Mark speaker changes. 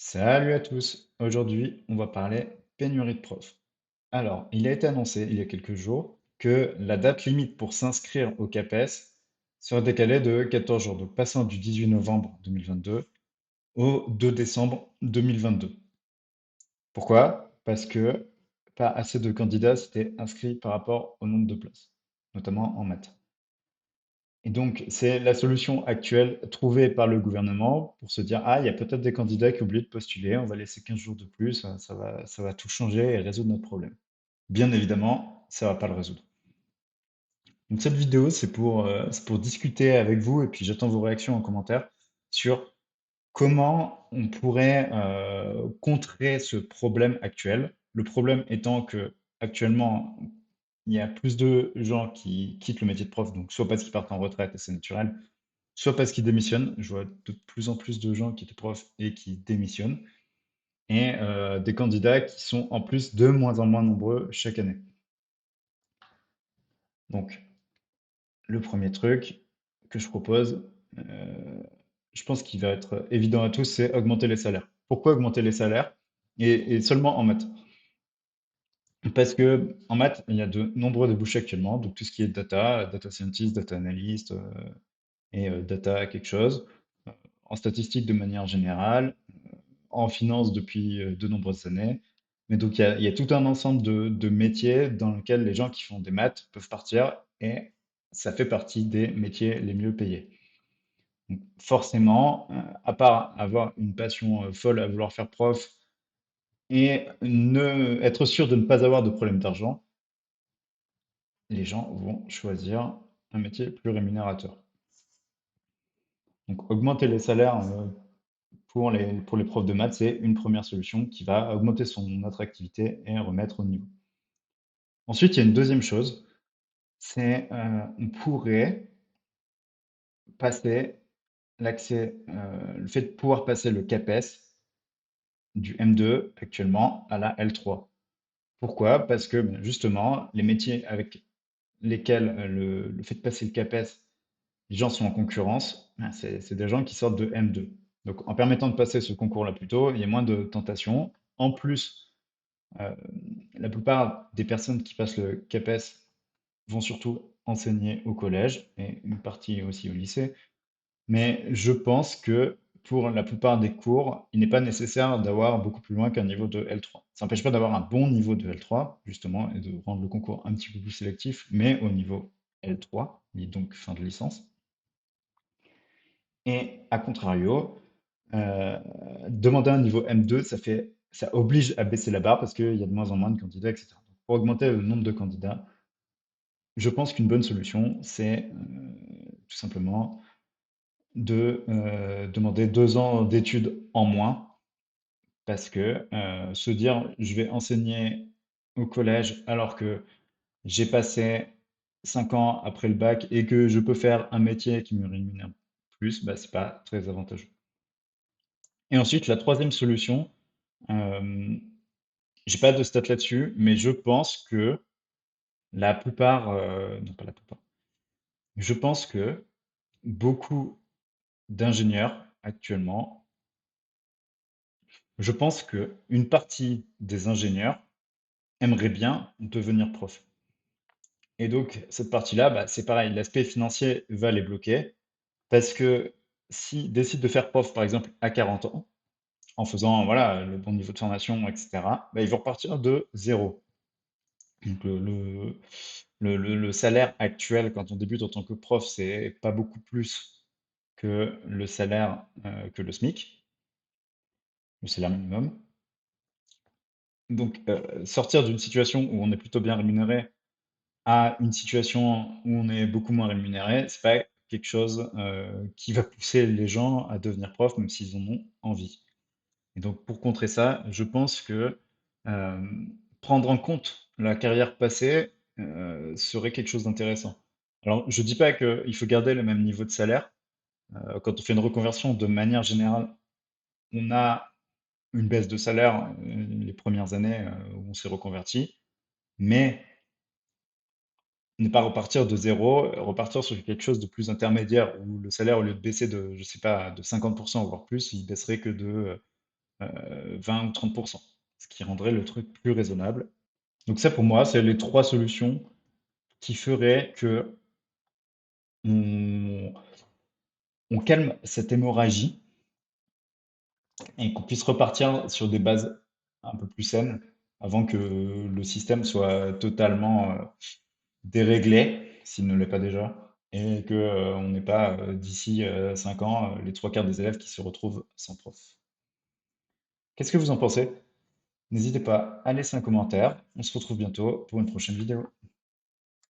Speaker 1: Salut à tous. Aujourd'hui, on va parler pénurie de profs. Alors, il a été annoncé il y a quelques jours que la date limite pour s'inscrire au CAPES serait décalée de 14 jours, donc passant du 18 novembre 2022 au 2 décembre 2022. Pourquoi? Parce que pas assez de candidats s'étaient inscrits par rapport au nombre de places, notamment en maths. Et donc, c'est la solution actuelle trouvée par le gouvernement pour se dire, ah, il y a peut-être des candidats qui ont oublié de postuler, on va laisser 15 jours de plus, ça va tout changer et résoudre notre problème. Bien évidemment, ça va pas le résoudre. Donc cette vidéo, c'est pour discuter avec vous et puis j'attends vos réactions en commentaire sur comment on pourrait contrer ce problème actuel. Le problème étant que actuellement, il y a plus de gens qui quittent le métier de prof, donc soit parce qu'ils partent en retraite et c'est naturel, soit parce qu'ils démissionnent. Je vois de plus en plus de gens qui étaient profs et qui démissionnent. Et des candidats qui sont en plus de moins en moins nombreux chaque année. Donc, le premier truc que je propose, je pense qu'il va être évident à tous, c'est augmenter les salaires. Pourquoi augmenter les salaires et seulement en maths? Parce que en maths, il y a de nombreux débouchés actuellement, donc tout ce qui est data, data scientist, data analyst et data quelque chose, en statistique de manière générale, en finance depuis de nombreuses années. Mais donc, il y a tout un ensemble de métiers dans lesquels les gens qui font des maths peuvent partir et ça fait partie des métiers les mieux payés. Donc, forcément, à part avoir une passion folle à vouloir faire prof et être sûr de ne pas avoir de problème d'argent, les gens vont choisir un métier plus rémunérateur. Donc, augmenter les salaires pour les profs de maths, c'est une première solution qui va augmenter son attractivité et remettre au niveau. Ensuite, il y a une deuxième chose, c'est on pourrait passer le fait de pouvoir passer le CAPES du M2 actuellement à la L3. Pourquoi? Parce que ben, justement, les métiers avec lesquels le fait de passer le CAPES, les gens sont en concurrence, ben, c'est des gens qui sortent de M2. Donc en permettant de passer ce concours-là plus tôt, il y a moins de tentations. En plus, euh, la plupart des personnes qui passent le CAPES vont surtout enseigner au collège et une partie aussi au lycée. Mais je pense que pour la plupart des cours, il n'est pas nécessaire d'avoir beaucoup plus loin qu'un niveau de L3. Ça n'empêche pas d'avoir un bon niveau de L3, justement, et de rendre le concours un petit peu plus sélectif, mais au niveau L3, et donc fin de licence. Et à contrario, euh, demander un niveau M2, ça oblige à baisser la barre parce qu'il y a de moins en moins de candidats, etc. Donc, pour augmenter le nombre de candidats, je pense qu'une bonne solution, c'est tout simplement de demander 2 ans d'études en moins, parce que se dire je vais enseigner au collège alors que j'ai passé 5 ans après le bac et que je peux faire un métier qui me rémunère plus, bah, c'est pas très avantageux. Et ensuite, la troisième solution, euh, j'ai pas de stats là-dessus, mais je pense que la plupart, non pas la plupart, je pense que beaucoup d'ingénieurs actuellement, je pense que une partie des ingénieurs aimerait bien devenir prof. Et donc, cette partie-là, bah, c'est pareil, l'aspect financier va les bloquer parce que s'ils décident de faire prof, par exemple, à 40 ans, en faisant voilà, le bon niveau de formation, etc., bah, ils vont repartir de zéro. Donc, le salaire actuel, quand on débute en tant que prof, c'est pas beaucoup plus que le salaire que le SMIC, le salaire minimum. Donc, sortir d'une situation où on est plutôt bien rémunéré à une situation où on est beaucoup moins rémunéré, c'est pas quelque chose qui va pousser les gens à devenir prof, même s'ils en ont envie. Et donc, pour contrer ça, je pense que euh, prendre en compte la carrière passée serait quelque chose d'intéressant. Alors, je dis pas qu'il faut garder le même niveau de salaire. Quand on fait une reconversion, de manière générale, on a une baisse de salaire les premières années où on s'est reconverti, mais ne pas repartir de zéro, repartir sur quelque chose de plus intermédiaire où le salaire, au lieu de baisser de, je sais pas, de 50%, voire plus, il baisserait que de 20 ou 30%, ce qui rendrait le truc plus raisonnable. Donc ça, pour moi, c'est les trois solutions qui feraient que on, on calme cette hémorragie et qu'on puisse repartir sur des bases un peu plus saines avant que le système soit totalement déréglé, s'il ne l'est pas déjà, et que on n'ait pas d'ici 5 ans les trois quarts des élèves qui se retrouvent sans prof. Qu'est-ce que vous en pensez? N'hésitez pas à laisser un commentaire. On se retrouve bientôt pour une prochaine vidéo.